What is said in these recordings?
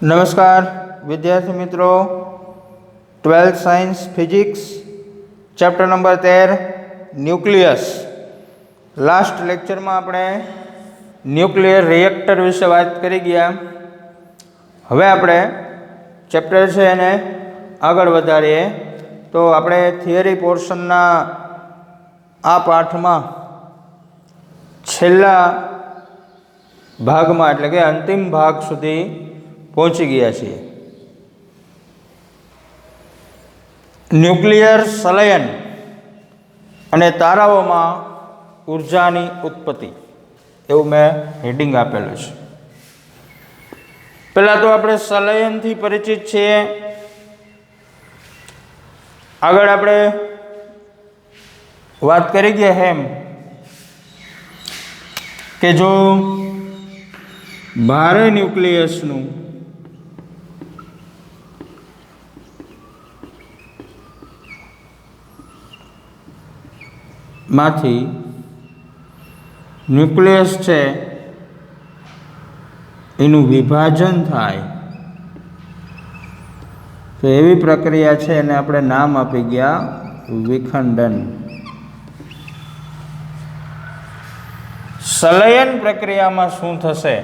નમસ્કાર વિદ્યાર્થી મિત્રો, 12th science physics chapter number 13 nucleus. Last લેક્ચરમાં આપણે ન્યુક્લિયર રિએક્ટર વિશે વાત કરી ગયા. હવે આપણે ચેપ્ટર છે એને આગળ વધારીએ. તો આપણે થિયરી પોર્શનના આ પાઠમાં છેલ્લા ભાગમાં એટલે કે અંતિમ ભાગ સુધી પહોંચી ગયા છીએ. ન્યુક્લિયર સંલયન અને તારાઓમાં ઉર્જાની ઉત્પત્તિ એવું મેં હેડિંગ આપેલું છે. પહેલાં તો આપણે સંલયનથી પરિચિત છીએ. આગળ આપણે વાત કરી ગયા એમ કે જો ભારે ન્યુક્લિયસનું માંથી ન્યુક્લિયસ છે એનું વિભાજન થાય તો એવી પ્રક્રિયા છે એને આપણે નામ આપી ગયા વિખંડન. સંલયન પ્રક્રિયામાં શું થશે?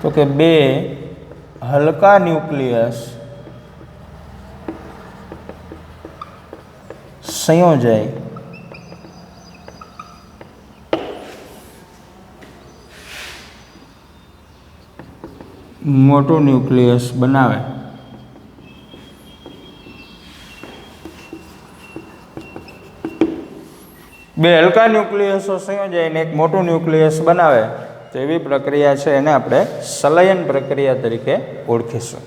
તો કે બે હલકા ન્યુક્લિયસ સંયોજાય મોટું ન્યુક્લિયસ બનાવે. બે હલકા ન્યુક્લિયસો સંયોજાઈને એક મોટું ન્યુક્લિયસ બનાવે તો એવી પ્રક્રિયા છે એને આપણે સંલયન પ્રક્રિયા તરીકે ઓળખીશું.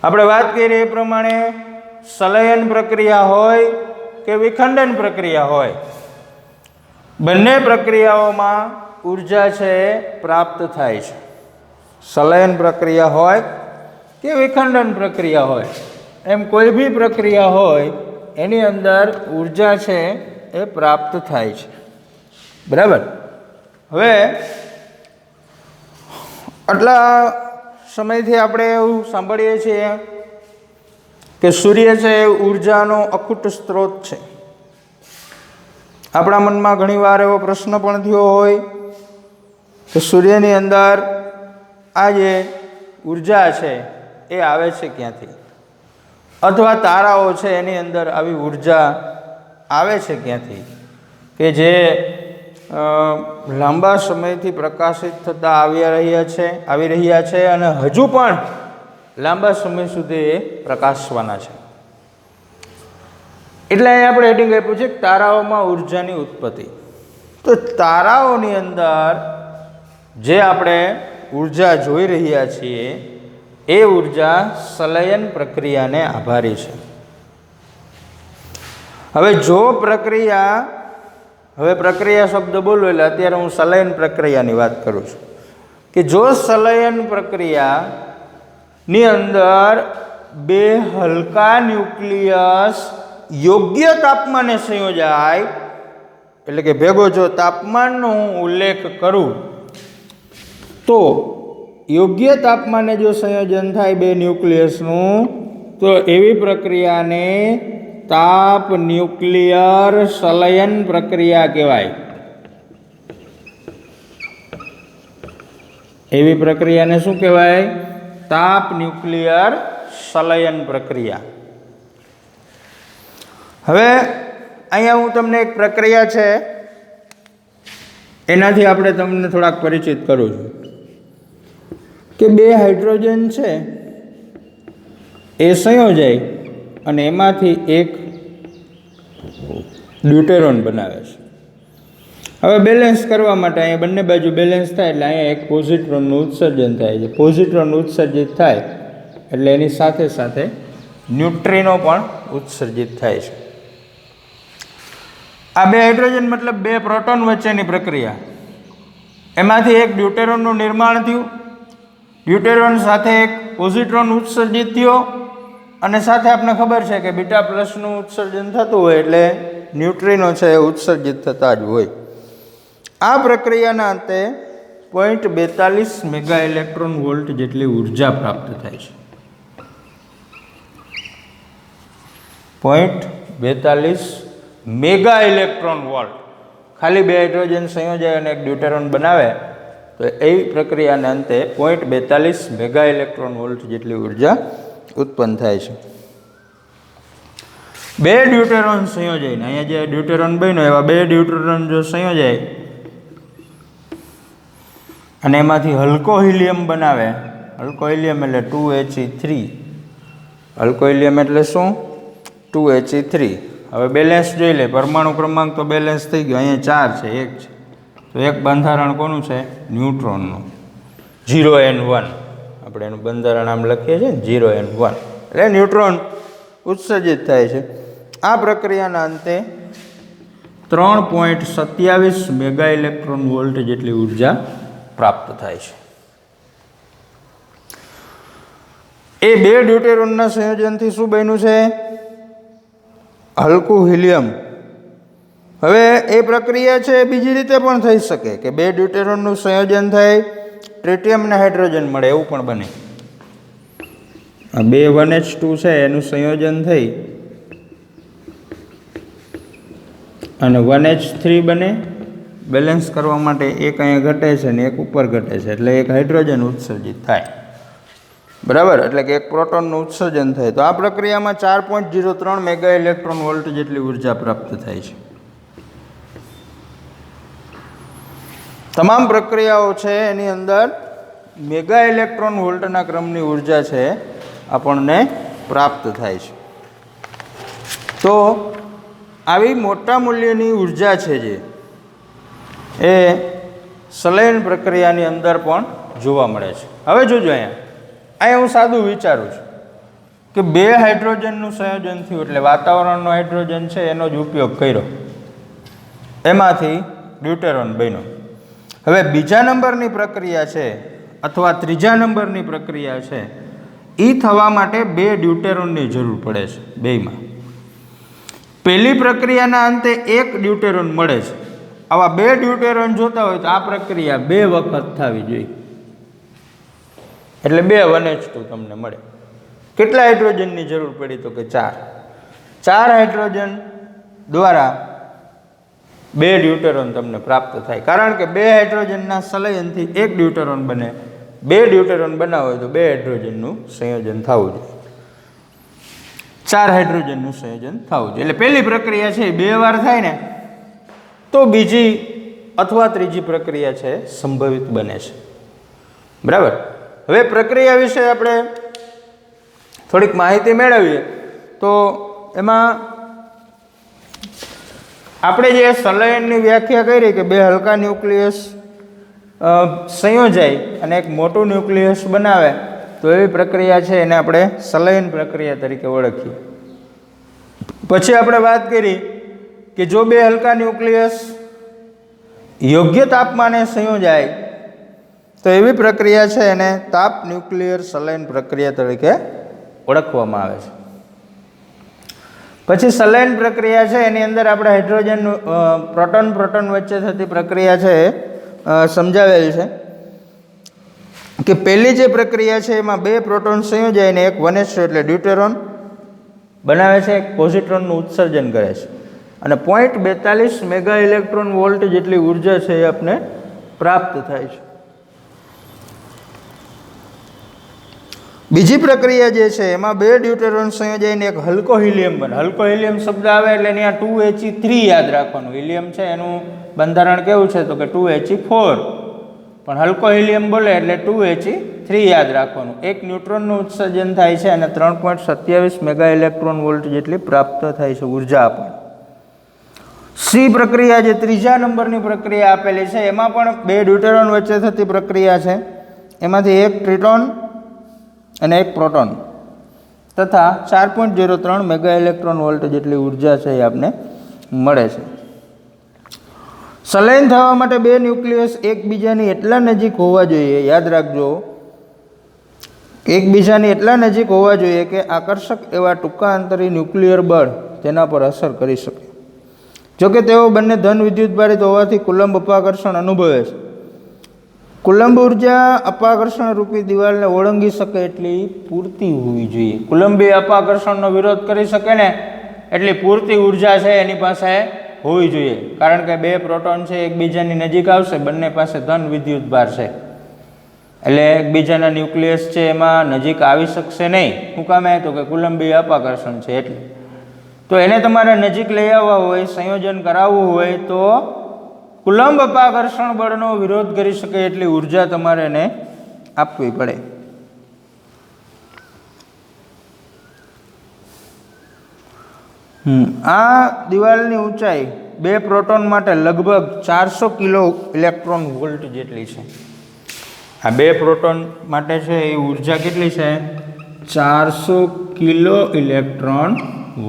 આપણે વાત કરીએ એ પ્રમાણે સંલયન પ્રક્રિયા હોય કે વિખંડન પ્રક્રિયા હોય, બંને પ્રક્રિયાઓમાં ઉર્જા છે એ પ્રાપ્ત થાય છે. સંલયન પ્રક્રિયા હોય કે વિખંડન પ્રક્રિયા હોય, એમ કોઈ બી પ્રક્રિયા હોય એની અંદર ઉર્જા છે એ પ્રાપ્ત થાય છે. બરાબર. હવે આટલા સમયથી આપણે એવું સાંભળીએ છીએ કે સૂર્ય છે એ ઉર્જાનો અખૂટ સ્ત્રોત છે. આપણા મનમાં ઘણીવાર એવો પ્રશ્ન પણ થયો હોય કે સૂર્યની અંદર આ જે ઉર્જા છે એ આવે છે ક્યાંથી, અથવા તારાઓ છે એની અંદર આવી ઉર્જા આવે છે ક્યાંથી કે જે લાંબા સમયથી પ્રકાશિત થતા આવી રહ્યા છે અને હજુ પણ લાંબા સમય સુધી એ પ્રકાશવાના છે. એટલે અહીં આપણે હેડિંગ આપ્યું છે તારાઓમાં ઉર્જાની ઉત્પત્તિ. તો તારાઓની અંદર જે આપણે ઉર્જા જોઈ રહ્યા છીએ એ ઉર્જા સંલયન પ્રક્રિયાને આભારી છે. હવે પ્રક્રિયા શબ્દ બોલો એટલે અત્યારે હું સંલયન પ્રક્રિયાની વાત કરું છું કે જો સંલયન પ્રક્રિયા ની અંદર બે હલકા ન્યુક્લિયસ યોગ્ય તાપમાને સંયોજાય, એટલે કે ભેગો જો તાપમાનનો હું ઉલ્લેખ કરું તો યોગ્ય તાપમાને જો સંયોજન થાય બે ન્યુક્લિયસનું તો એવી પ્રક્રિયાને તાપ ન્યુક્લિયર સંલયન પ્રક્રિયા કહેવાય. એવી પ્રક્રિયાને શું કહેવાય? તાપ ન્યુક્લિયર સંલયન પ્રક્રિયા. હવે અહીંયા હું તમને એક પ્રક્રિયા છે એનાથી આપણે તમને થોડાક પરિચિત કરું છું કે બે હાઇડ્રોજન છે એ સંયોજાય અને એમાંથી એક ડ્યુટેરોન બનાવે છે. હવે બેલેન્સ કરવા માટે અહીંયા બંને બાજુ બેલેન્સ થાય એટલે અહીંયા એક પોઝિટ્રોનનું ઉત્સર્જન થાય છે. પોઝિટ્રોન ઉત્સર્જિત થાય એટલે એની સાથે સાથે ન્યુટ્રિનો પણ ઉત્સર્જિત થાય છે. આ બે હાઇડ્રોજન મતલબ બે પ્રોટોન વચ્ચેની પ્રક્રિયા. એમાંથી એક ડ્યુટેરોનનું નિર્માણ થયું, ડ્યુટેરોન સાથે એક પોઝિટ્રોન ઉત્સર્જિત થયો અને સાથે આપણને ખબર છે કે બીટા પ્લસનું ઉત્સર્જન થતું હોય એટલે ન્યુટ્રિનો છે એ ઉત્સર્જિત થતા જ હોય. આ પ્રક્રિયાના અંતે 0.42 મેગા ઇલેક્ટ્રોન વોલ્ટ જેટલી ઉર્જા પ્રાપ્ત થાય છે. 0.42 મેગા ઇલેક્ટ્રોન વોલ્ટ. ખાલી 2 હાઇડ્રોજન સંયોજાય અને એક ડ્યુટેરોન બનાવે તો એ પ્રક્રિયાના અંતે 0.42 મેગા ઇલેક્ટ્રોન વોલ્ટ જેટલી ઉર્જા ઉત્પન્ન થાય છે. 2 ડ્યુટેરોન સંયોજાય, અહીંયા જે ડ્યુટેરોન બન્યો એવા 2 ડ્યુટેરોન જો સંયોજાય અને એમાંથી હલકો હિલિયમ બનાવે, હલકો હિલિયમ એટલે 2He3. હલકો હિલિયમ એટલે શું? 2He3. હવે બેલેન્સ જોઈ લે, પરમાણુ ક્રમાંક તો બેલેન્સ થઈ ગયો, અહીંયા 4 છે, 1 છે, તો એક બંધારણ કોનું છે? ન્યુટ્રોનનું. 0n1 આપણે એનું બંધારણ આમ લખીએ છીએ ને, 0n1 એટલે ન્યુટ્રોન ઉત્સર્જિત થાય છે. આ પ્રક્રિયાના અંતે 3.27 મેગા ઇલેક્ટ્રોન વોલ્ટ જેટલી ઉર્જા પ્રાપ્ત થાય છે. એ 2 ડ્યુટેરોનના સંયોજનથી શું બન્યું છે? હલકું હિલિયમ. હવે એ પ્રક્રિયા છે બીજી રીતે પણ થઈ શકે કે 2 ડ્યુટેરોનનું સંયોજન થાય, ટ્રિટિયમ અને હાઇડ્રોજન મળે, એવું પણ બને. આ 2 1H2 છે એનું સંયોજન થઈ અને 1H3 બને. બેલેન્સ કરવા માટે એક અહીંયા ઘટે છે ને એક ઉપર ઘટે છે, એટલે એક હાઇડ્રોજન ઉત્સર્જિત થાય. બરાબર, એટલે કે એક પ્રોટોનનું ઉત્સર્જન થાય. તો આ પ્રક્રિયામાં 4.03 મેગા ઇલેક્ટ્રોન વોલ્ટ જેટલી ઉર્જા પ્રાપ્ત થાય છે. તમામ પ્રક્રિયાઓ છે એની અંદર મેગા ઇલેક્ટ્રોન વોલ્ટના ક્રમની ઉર્જા છે આપણને પ્રાપ્ત થાય છે. તો આવી મોટા મૂલ્યની ઉર્જા છે જે એ સંલયન પ્રક્રિયાની અંદર પણ જોવા મળે છે. હવે જોજો અહીંયા હું સાદું વિચારું છું કે 2 હાઇડ્રોજનનું સંયોજન થયું એટલે વાતાવરણનો હાઇડ્રોજન છે એનો જ ઉપયોગ કર્યો, એમાંથી ડ્યુટેરોન બન્યો. હવે બીજા નંબરની પ્રક્રિયા છે અથવા ત્રીજા નંબરની પ્રક્રિયા છે, એ થવા માટે 2 ડ્યુટેરોનની જરૂર પડે છે બેયમાં. પહેલી પ્રક્રિયાના અંતે 1 ડ્યુટેરોન મળે છે. આવા 2 ડ્યુટેરોન જોતા હોય તો આ પ્રક્રિયા 2 વખત થવી જોઈએ, એટલે 2 1H2 તમને મળે. કેટલા હાઇડ્રોજનની જરૂર પડી? તો કે 4 હાઇડ્રોજન દ્વારા 2 ડ્યુટેરોન તમને પ્રાપ્ત થાય. કારણ કે 2 હાઇડ્રોજનના સંલયનથી 1 ડ્યુટેરોન બને. 2 ડ્યુટેરોન બનાવવા હોય તો 2 હાઇડ્રોજનનું સંયોજન થવું જોઈએ, 4 હાઇડ્રોજનનું સંયોજન થવું જોઈએ. એટલે પહેલી પ્રક્રિયા છે 2 વાર થાય ને તો બીજી અથવા ત્રીજી પ્રક્રિયા છે સંભવિત બને છે. બરાબર. હવે પ્રક્રિયા વિશે આપણે થોડીક માહિતી મેળવીએ તો એમાં આપણે જે સંલયનની વ્યાખ્યા કરી કે 2 હલકા ન્યુક્લિયસ સંયોજાય અને એક મોટું ન્યુક્લિયસ બનાવે તો એવી પ્રક્રિયા છે એને આપણે સંલયન પ્રક્રિયા તરીકે ઓળખીએ. પછી આપણે વાત કરી કે જો 2 હલકા ન્યુક્લિયસ યોગ્ય તાપમાને સંયોજાય તો એવી પ્રક્રિયા છે એને તાપ ન્યુક્લિયર સંલયન પ્રક્રિયા તરીકે ઓળખવામાં આવે છે. પછી સંલયન પ્રક્રિયા છે એની અંદર આપણે હાઇડ્રોજન પ્રોટોન વચ્ચે થતી પ્રક્રિયા છે સમજાવેલ છે કે પહેલી જે પ્રક્રિયા છે એમાં 2 પ્રોટોન સંયોજાય અને એક 1H2 એટલે ડ્યુટેરોન બનાવે છે, એક પોઝિટ્રોનનું ઉત્સર્જન કરે છે અને 0.42 મેગા ઇલેક્ટ્રોન વોલ્ટ જેટલી ઉર્જા છે એ આપણે પ્રાપ્ત થાય છે. બીજી પ્રક્રિયા જે છે એમાં 2 ડ્યુટેરોન સંયોજાઈને એક હલકો હિલિયમ બને. હલકો હિલિયમ શબ્દ આવે એટલે ત્યાં 2He3 યાદ રાખવાનું. હિલિયમ છે એનું બંધારણ કેવું છે તો કે 2He4, પણ હલકો હિલિયમ બોલે એટલે 2He3 યાદ રાખવાનું. એક ન્યુટ્રોનનું ઉત્સર્જન થાય છે અને 3.27 મેગા ઇલેક્ટ્રોન વોલ્ટ જેટલી પ્રાપ્ત થાય છે ઉર્જા આપણને. સી પ્રક્રિયા જે ત્રીજા નંબરની પ્રક્રિયા આપેલી છે એમાં પણ 2 ડ્યુટેરોન વચ્ચે થતી પ્રક્રિયા છે. એમાંથી એક ટ્રિટોન અને એક પ્રોટોન તથા 4.03 મેગા ઇલેક્ટ્રોન વોલ્ટ જેટલી ઉર્જા છે એ આપને મળે છે. સંલયન થવા માટે 2 ન્યુક્લિયસ એકબીજાની એટલા નજીક હોવા જોઈએ, યાદ રાખજો, એકબીજાની એટલા નજીક હોવા જોઈએ કે આકર્ષક એવા ટૂંકા અંતરી ન્યુક્લિયર બળ તેના પર અસર કરી શકે. જોકે તેઓ બંને ધન વિદ્યુતભારિત હોવાથી કુલંબ અપાકર્ષણ અનુભવે છે. કુલંબ ઉર્જા અપાકર્ષણ રૂપી દિવાલને ઓળંગી શકે એટલી પૂરતી હોવી જોઈએ. કુલંબી અપાકર્ષણનો વિરોધ કરી શકે ને એટલી પૂરતી ઉર્જા છે એની પાસે હોવી જોઈએ. કારણ કે બે પ્રોટોન છે એકબીજાની નજીક આવશે, બંને પાસે ધન વિદ્યુતભાર છે, એટલે એકબીજાના ન્યુક્લિયસ છે એમાં નજીક આવી શકશે નહીં. શું કામે? તો કે કુલંબી અપાકર્ષણ છે એટલે. તો એને તમારે નજીક લઈ આવવા હોય, સંયોજન કરાવવું હોય તો કુલંબ અપાકર્ષણ બળનો વિરોધ કરી શકે એટલી ઉર્જા તમારે એને આપવી પડે. આ દિવાલની ઊંચાઈ બે પ્રોટોન માટે લગભગ 400 કિલો ઇલેક્ટ્રોન વોલ્ટ જેટલી છે. આ બે પ્રોટોન માટે છે એ ઉર્જા કેટલી છે? 400 કિલો ઇલેક્ટ્રોન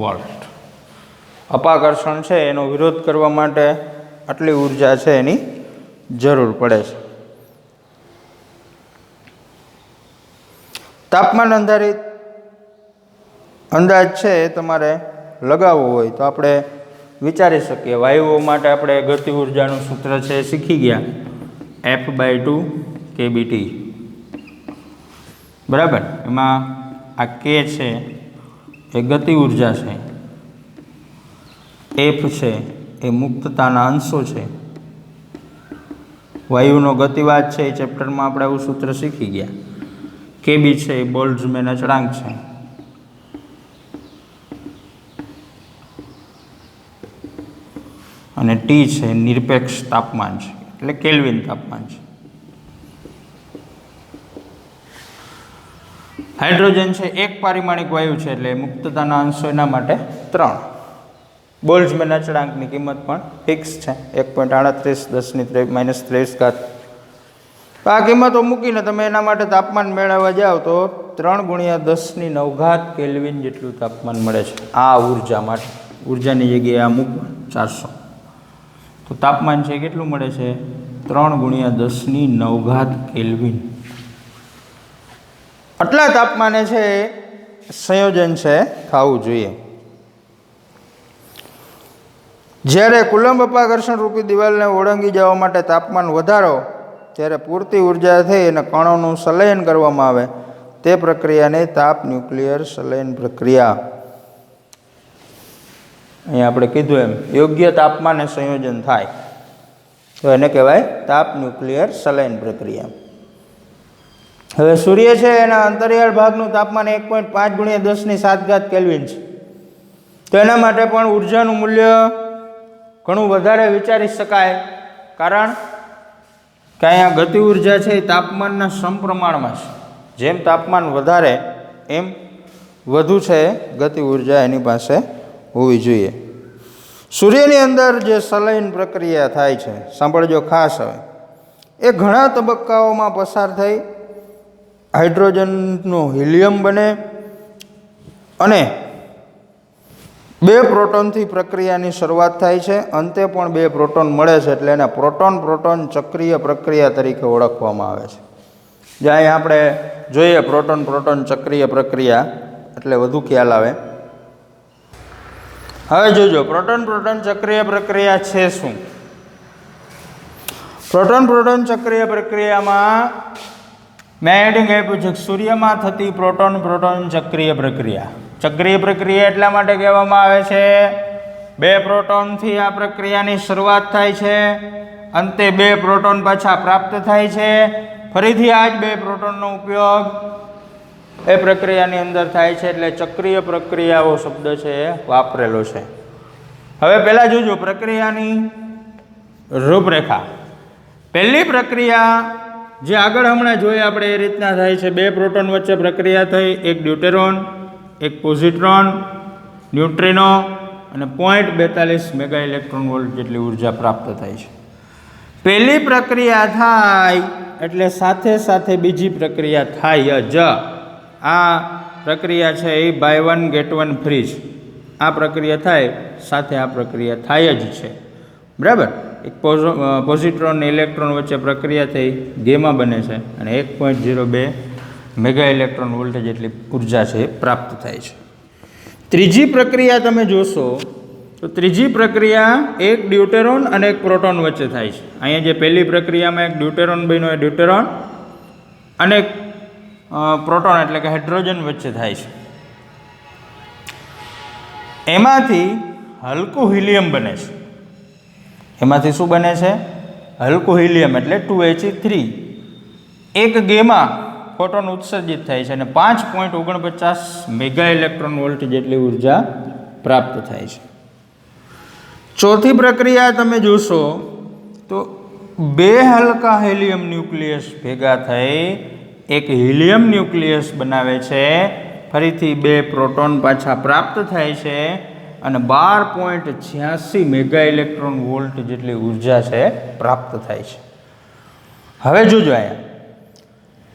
વોલ્ટ. અપાકર્ષણ છે એનો વિરોધ કરવા માટે આટલી ઉર્જા છે એની જરૂર પડે છે. તાપમાન આધારિત અંદાજ છે એ તમારે લગાવવો હોય તો આપણે વિચારી શકીએ. વાયુઓ માટે આપણે ગતિ ઉર્જાનું સૂત્ર છે શીખી ગયા, F/2 kBT, બરાબર. એમાં આ K છે એ ગતિ ઉર્જા છે, F છે એ મુક્તતાના અંશો છે, વાયુનો ગતિવાદ છે એ ચેપ્ટરમાં આપણે આવું સૂત્ર શીખી ગયા. KB છે એ બોલ્ટ્ઝમેન અચળાંક છે, અને T છે નિરપેક્ષ તાપમાન છે એટલે કેલ્વિન તાપમાન છે. હાઇડ્રોજન છે એક પારિમાણિક વાયુ છે એટલે મુક્તતાના અંશો એના માટે 3. બોલ્ટ્ઝમેન અચળાંકની કિંમત પણ ફિક્સ છે 1.38 10 - 23. આ કિંમતો મૂકીને તમે એના માટે તાપમાન મેળવવા જાઓ તો 3 × 10⁹ કેલ્વિન જેટલું તાપમાન મળે છે. આ ઉર્જા માટે, ઉર્જાની જગ્યાએ આ મૂકવાનું 400, તો તાપમાન છે કેટલું મળે છે? 3 × 10⁹ કેલ્વિન. આટલા તાપમાને છે સંયોજન છે થવું જોઈએ. જ્યારે કુલંબ અપાકર્ષણ રૂપી દિવાલને ઓળંગી જવા માટે તાપમાન વધારો ત્યારે પૂરતી ઉર્જા થઈ અને કણોનું સંલયન કરવામાં આવે તે પ્રક્રિયાને તાપ ન્યુક્લિયર સંલયન પ્રક્રિયા. અહીંયા આપણે કીધું એમ યોગ્ય તાપમાને સંયોજન થાય તો એને કહેવાય તાપ ન્યુક્લિયર સંલયન પ્રક્રિયા. હવે સૂર્ય છે એના અંતરિયાળ ભાગનું તાપમાન 1.5 × 10⁷ કેલ્વિન છે. તો એના માટે પણ ઉર્જાનું મૂલ્ય ઘણું વધારે વિચારી શકાય, કારણ કે અહીંયા ગતિ ઉર્જા છે એ તાપમાનના સમપ્રમાણમાં છે. જેમ તાપમાન વધારે એમ વધુ છે ગતિ ઉર્જા એની પાસે હોવી જોઈએ. સૂર્યની અંદર જે સંલયન પ્રક્રિયા થાય છે, સાંભળજો ખાસ, હવે એ ઘણા તબક્કાઓમાં પસાર થઈ હાઇડ્રોજનનો હિલિયમ બને અને 2 પ્રોટોનથી પ્રક્રિયાની શરૂઆત થાય છે. અંતે પણ 2 પ્રોટોન મળે છે એટલે એને પ્રોટોન પ્રોટોન ચક્રીય પ્રક્રિયા તરીકે ઓળખવામાં આવે છે. જ્યાં આપણે જોઈએ પ્રોટોન પ્રોટોન ચક્રીય પ્રક્રિયા એટલે વધુ ખ્યાલ આવે. હવે જોજો પ્રોટોન પ્રોટોન ચક્રીય પ્રક્રિયા છે શું? પ્રોટોન પ્રોટોન ચક્રીય પ્રક્રિયામાં મેં હેડિંગ આપ્યું છે સૂર્યમાં થતી પ્રોટોન પ્રોટોન ચક્રીય પ્રક્રિયા. ચક્રીય પ્રક્રિયા એટલા માટે કહેવામાં આવે છે 2 પ્રોટોનથી આ પ્રક્રિયાની શરૂઆત થાય છે, અંતે 2 પ્રોટોન પાછા પ્રાપ્ત થાય છે, ફરીથી આ જ 2 પ્રોટોનનો ઉપયોગ એ પ્રક્રિયાની અંદર થાય છે, એટલે ચક્રીય પ્રક્રિયાઓ શબ્દ છે એ વાપરેલો છે. હવે પહેલાં જોજો પ્રક્રિયાની રૂપરેખા. પહેલી પ્રક્રિયા જે આગળ હમણાં જોઈએ આપણે એ રીતના થાય છે. 2 પ્રોટોન વચ્ચે પ્રક્રિયા થઈ, એક ડ્યુટેરોન, એક પોઝિટ્રોન, ન્યુટ્રિનો અને 0.42 મેગા ઇલેક્ટ્રોન વોલ્ટ જેટલી ઉર્જા પ્રાપ્ત થાય છે. પહેલી પ્રક્રિયા થાય એટલે સાથે સાથે બીજી પ્રક્રિયા થાય જ. આ પ્રક્રિયા છે એ બાય 1 get 1 ફ્રી છે. આ પ્રક્રિયા થાય સાથે આ પ્રક્રિયા થાય જ છે, બરાબર. એક પોઝિટ્રોન ઇલેક્ટ્રોન વચ્ચે પ્રક્રિયા થઈ ગેમા બને છે અને 1.02 મેગા ઇલેક્ટ્રોન વોલ્ટ જેટલી ઉર્જા છે એ પ્રાપ્ત થાય છે. ત્રીજી પ્રક્રિયા તમે જોશો તો ત્રીજી પ્રક્રિયા એક ડ્યુટેરોન અને એક પ્રોટોન વચ્ચે થાય છે. અહીંયા જે પહેલી પ્રક્રિયામાં એક ડ્યુટેરોન બન્યો એ ડ્યુટેરોન અને એક પ્રોટોન એટલે કે હાઇડ્રોજન વચ્ચે થાય છે. એમાંથી હલકું હિલિયમ બને છે. એમાંથી શું બને છે? હલકું હિલિયમ એટલે 2He3. એક ગેમા ફોટોન ઉત્સર્જિત થાય છે અને 5.49 મેગા ઇલેક્ટ્રોન વોલ્ટ જેટલી ઉર્જા પ્રાપ્ત થાય છે. ચોથી પ્રક્રિયા તમે જોશો તો બે હલકા હિલિયમ ન્યુક્લિયસ ભેગા થઈ એક હિલિયમ ન્યુક્લિયસ બનાવે છે. ફરીથી બે પ્રોટોન પાછા પ્રાપ્ત થાય છે અને 12.86 મેગા ઇલેક્ટ્રોન વોલ્ટ જેટલી ઉર્જા છે પ્રાપ્ત થાય છે. હવે જોજો અહીંયા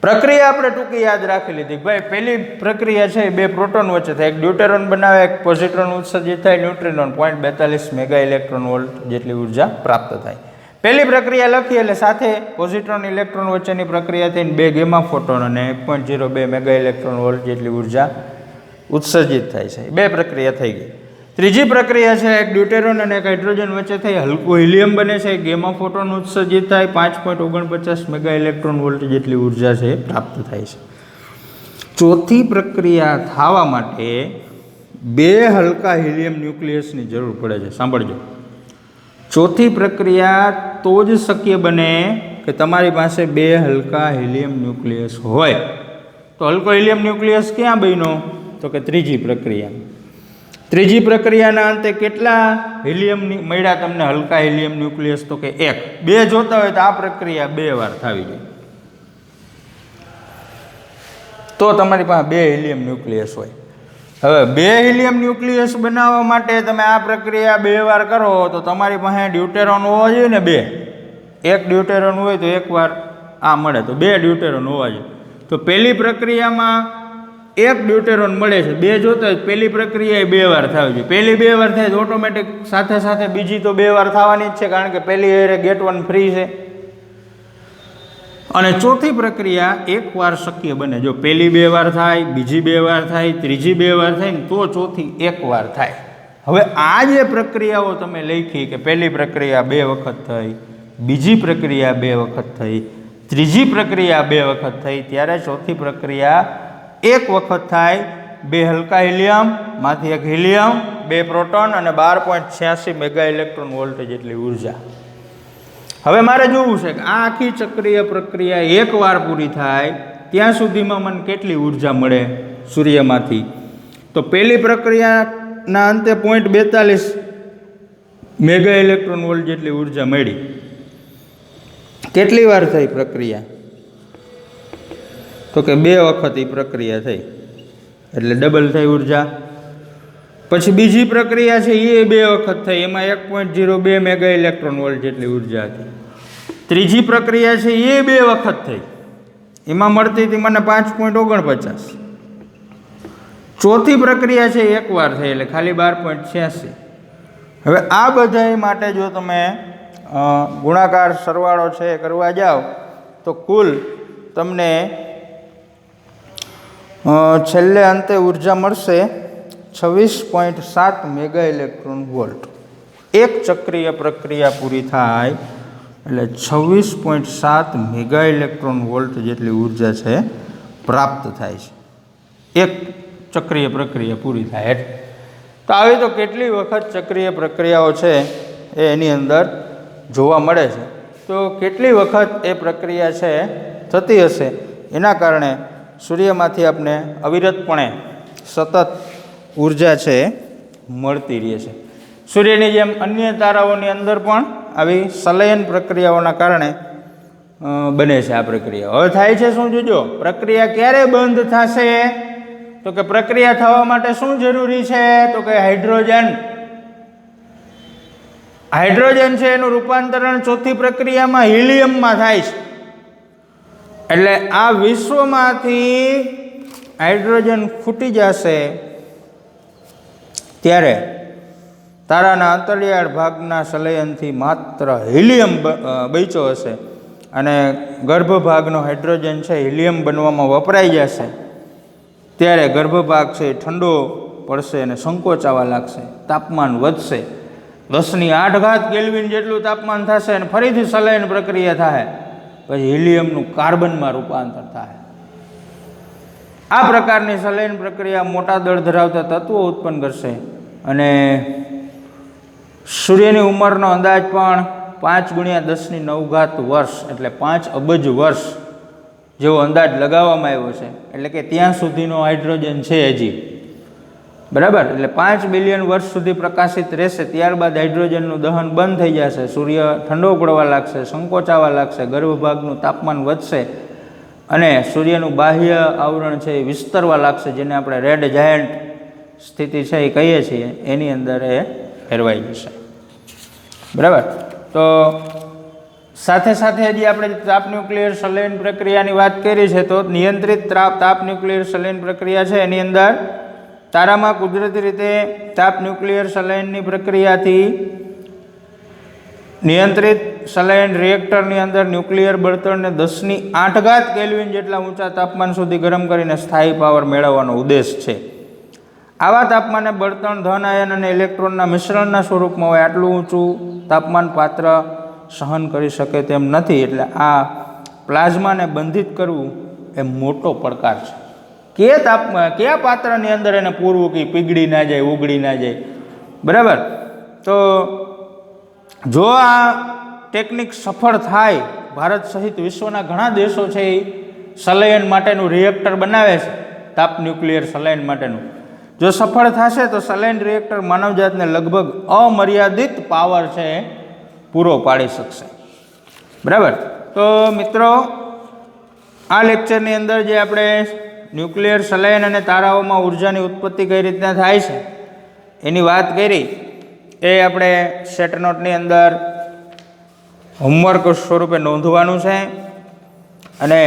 પ્રક્રિયા આપણે ટૂંકી યાદ રાખી લીધી. ભાઈ પહેલી પ્રક્રિયા છે બે પ્રોટોન વચ્ચે થાય, એક ડ્યુટેરોન બનાવે, એક પોઝિટ્રોન ઉત્સર્જિત થાય, ન્યુટ્રિનોન 0.42 મેગા ઇલેક્ટ્રોન વોલ્ટ જેટલી ઉર્જા પ્રાપ્ત થાય. પહેલી પ્રક્રિયા લખી એટલે સાથે પોઝિટ્રોન ઇલેક્ટ્રોન વચ્ચેની પ્રક્રિયા થઈને બે ગેમા ફોટોન અને 1.02 મેગા ઇલેક્ટ્રોન વોલ્ટ જેટલી ઉર્જા ઉત્સર્જિત થાય છે. બે પ્રક્રિયા થઈ ગઈ. ત્રીજી પ્રક્રિયા છે એક ડ્યુટેરોન અને એક હાઇડ્રોજન વચ્ચે થઈ હલકું હિલિયમ બને છે, ગેમા ફોટોન ઉત્સર્જિત થાય, 5.49 મેગા ઇલેક્ટ્રોન વોલ્ટ જેટલી ઉર્જા છે પ્રાપ્ત થાય છે. ચોથી પ્રક્રિયા થવા માટે બે હલકા હિલિયમ ન્યુક્લિયસની જરૂર પડે છે. સાંભળજો, ચોથી પ્રક્રિયા તો જ શક્ય બને કે તમારી પાસે બે હલકા હિલિયમ ન્યુક્લિયસ હોય. તો હલકો હિલિયમ ન્યુક્લિયસ ક્યાં બન્યો? તો કે ત્રીજી પ્રક્રિયા. ત્રીજી પ્રક્રિયાના અંતે કેટલા હિલિયમ મળ્યા તમને હલકા હિલિયમ ન્યુક્લિયસ? તો કે એક. બે જોતા હોય તો આ પ્રક્રિયા બે વાર થવી જોઈએ તો તમારી પાસે બે હિલિયમ ન્યુક્લિયસ હોય. હવે બે હિલિયમ ન્યુક્લિયસ બનાવવા માટે તમે આ પ્રક્રિયા બે વાર કરો તો તમારી પાસે ડ્યુટેરોન હોવા જોઈએ ને બે. એક ડ્યુટેરોન હોય તો એક વાર આ મળે તો બે ડ્યુટેરોન હોવા જોઈએ. તો પહેલી પ્રક્રિયામાં એક ડ્યુટેરોન મળે છે, બે જોતા હોય પહેલી પ્રક્રિયા બે વાર થવી જોઈએ. પહેલી બે વાર થાય તો ઓટોમેટિક સાથે સાથે બીજી તો બે વાર થવાની જ છે, કારણ કે પહેલી એરે ગેટ વન ફ્રી છે. અને ચોથી પ્રક્રિયા એક વાર શક્ય બને. જો પહેલી બે વાર થાય, બીજી બે વાર થાય, ત્રીજી બે વાર થાય ને તો ચોથી એક વાર થાય. હવે આ જે પ્રક્રિયાઓ તમે લખી કે પહેલી પ્રક્રિયા બે વખત થઈ, બીજી પ્રક્રિયા બે વખત થઈ, ત્રીજી પ્રક્રિયા બે વખત થઈ, ત્યારે ચોથી પ્રક્રિયા એક વખત થાય. બે હલકા હિલિયમમાંથી એક હિલિયમ, બે પ્રોટોન અને 12.86 મેગા ઇલેક્ટ્રોન વોલ્ટ જેટલી ઉર્જા. હવે મારે જોવું છે કે આ આખી ચક્રીય પ્રક્રિયા એક વાર પૂરી થાય ત્યાં સુધીમાં મને કેટલી ઉર્જા મળે સૂર્યમાંથી? તો પહેલી પ્રક્રિયાના અંતે 0.42 મેગા ઇલેક્ટ્રોન વોલ્ટ જેટલી ઉર્જા મળી. કેટલી વાર થઈ પ્રક્રિયા? તો કે બે વખત એ પ્રક્રિયા થઈ એટલે ડબલ થઈ ઉર્જા. પછી બીજી પ્રક્રિયા છે એ બે વખત થઈ, એમાં 1.02 મેગા ઇલેક્ટ્રોન વોલ્ટ જેટલી ઉર્જા હતી. ત્રીજી પ્રક્રિયા છે એ બે વખત થઈ, એમાં મળતી હતી મને 5.49. ચોથી પ્રક્રિયા છે એક વાર થઈ એટલે ખાલી 12.86. હવે આ બધા માટે જો તમે ગુણાકાર સરવાળો છે કરવા જાઓ તો કુલ તમને છેલ્લે અંતે ઉર્જા મળશે 26.7 મેગા ઇલેક્ટ્રોન વોલ્ટ. એક ચક્રીય પ્રક્રિયા પૂરી થાય એટલે 26.7 મેગા ઇલેક્ટ્રોન વોલ્ટ જેટલી ઉર્જા છે પ્રાપ્ત થાય છે એક ચક્રીય પ્રક્રિયા પૂરી થાય એટલે. તો આવી તો કેટલી વખત ચક્રીય પ્રક્રિયાઓ છે એ એની અંદર જોવા મળે છે. તો કેટલી વખત એ પ્રક્રિયા છે થતી હશે, એના કારણે સૂર્યમાંથી આપણે અવિરતપણે સતત ઉર્જા છે મળતી રહે છે. સૂર્યની જેમ અન્ય તારાઓની અંદર પણ આવી સંલયન પ્રક્રિયાઓના કારણે બને છે આ પ્રક્રિયા. હવે થાય છે શું જોજો, પ્રક્રિયા ક્યારે બંધ થશે? તો કે પ્રક્રિયા થવા માટે શું જરૂરી છે? તો કે હાઇડ્રોજન. હાઇડ્રોજન છે એનું રૂપાંતરણ ચોથી પ્રક્રિયામાં હિલિયમમાં થાય છે. એટલે આ વિશ્વમાંથી હાઇડ્રોજન ખૂટી જશે ત્યારે તારાના અંતરિયાળ ભાગના સંલયનથી માત્ર હિલિયમ બચ્યો હશે અને ગર્ભભાગનો હાઇડ્રોજન છે હિલિયમ બનવામાં વપરાઈ જશે. ત્યારે ગર્ભભાગ છે ઠંડો પડશે અને સંકોચાવા લાગશે, તાપમાન વધશે, 10⁸ કેલ્વિન જેટલું તાપમાન થશે અને ફરીથી સલાયન પ્રક્રિયા થાય, પછી હિલિયમનું કાર્બનમાં રૂપાંતર થાય. આ પ્રકારની સલાયન પ્રક્રિયા મોટા દળ ધરાવતા તત્વો ઉત્પન્ન કરશે અને સૂર્યની ઉંમરનો અંદાજ પણ 5 × 10⁹ વર્ષ એટલે 5 અબજ વર્ષ જેવો અંદાજ લગાવવામાં આવ્યો છે. એટલે કે ત્યાં સુધીનો હાઇડ્રોજન છે હજી, બરાબર. એટલે 5 બિલિયન વર્ષ સુધી પ્રકાશિત રહેશે, ત્યારબાદ હાઇડ્રોજનનું દહન બંધ થઈ જશે, સૂર્ય ઠંડો પડવા લાગશે, સંકોચાવા લાગશે, ગર્ભભાગનું તાપમાન વધશે અને સૂર્યનું બાહ્ય આવરણ છે એ વિસ્તરવા લાગશે, જેને આપણે રેડ જાયન્ટ સ્થિતિ છે એ કહીએ છીએ, એની અંદર એ ફેરવાઈ જશે, બરાબર. તો સાથે સાથે હજી આપણે તાપ ન્યુક્લિયર સંલયન પ્રક્રિયાની વાત કરી છે. તો નિયંત્રિત તાપ ન્યુક્લિયર સંલયન પ્રક્રિયા છે એની અંદર તારામાં કુદરતી રીતે તાપ ન્યુક્લિયર સંલયનની પ્રક્રિયાથી નિયંત્રિત સંલયન રિએક્ટરની અંદર ન્યુક્લિયર બળતણને 10⁸ કેલ્વિન જેટલા ઊંચા તાપમાન સુધી ગરમ કરીને સ્થાયી પાવર મેળવવાનો ઉદ્દેશ છે. આવા તાપમાને બળતણ ધન આયન અને ઇલેક્ટ્રોનના મિશ્રણના સ્વરૂપમાં હોય. આટલું ઊંચું તાપમાન પાત્ર સહન કરી શકે તેમ નથી. એટલે આ પ્લાઝમાને બંધિત કરવું એ મોટો પડકાર છે. કયા પાત્રની અંદર એને પૂરવું કે પીગળી ના જાય, ઓગળી ના જાય, બરાબર. તો જો આ ટેકનિક સફળ થાય, ભારત સહિત વિશ્વના ઘણા દેશો છે એ સંલયન માટેનું રિએક્ટર બનાવે છે, તાપ ન્યુક્લિયર સંલયન માટેનું. જો સફળ થશે તો સંલયન રિએક્ટર માનવજાતને લગભગ અમર્યાદિત પાવર છે પૂરો પાડી શકશે, બરાબર. તો મિત્રો, આ લેક્ચરની અંદર જે આપણે ન્યુક્લિયર સંલયન અને તારાઓમાં ઉર્જાની ઉત્પત્તિ કઈ રીતના થાય છે એની વાત કરી, એ આપણે સેટ નોટની અંદર હોમવર્ક સ્વરૂપે નોંધવાનું છે. અને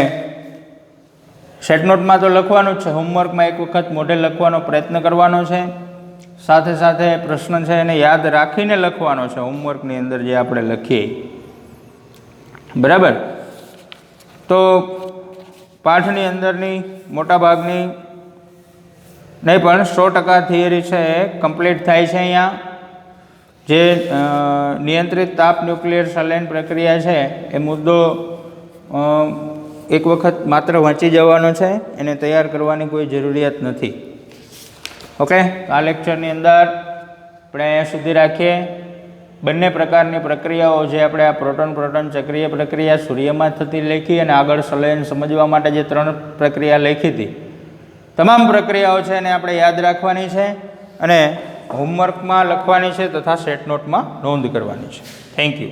સેટ નોટમાં તો લખવાનું જ છે, હોમવર્કમાં એક વખત મોઢે લખવાનો પ્રયત્ન કરવાનો છે. સાથે સાથે પ્રશ્ન છે એને યાદ રાખીને લખવાનો છે હોમવર્કની અંદર જે આપણે લખીએ, બરાબર. તો પાઠની અંદરની મોટાભાગની નહીં પણ 100% થિયરી છે એ કમ્પ્લીટ થાય છે. અહીંયા જે નિયંત્રિત તાપ ન્યુક્લિયર સંલયન પ્રક્રિયા છે એ મુદ્દો એક વખત માત્ર વાંચી જવાનો છે, એને તૈયાર કરવાની કોઈ જરૂરિયાત નથી. ઓકે, આ લેક્ચરની અંદર આપણે અહીંયા સુધી રાખીએ. બંને પ્રકારની પ્રક્રિયાઓ જે આપણે આ પ્રોટોન ચક્રીય પ્રક્રિયા સૂર્યમાં થતી લખી અને આગળ સંલયન સમજવા માટે જે 3 પ્રક્રિયા લખી હતી, તમામ પ્રક્રિયાઓ છે એને આપણે યાદ રાખવાની છે અને હોમવર્કમાં લખવાની છે તથા સેટ નોટમાં નોંધ કરવાની છે. Thank you.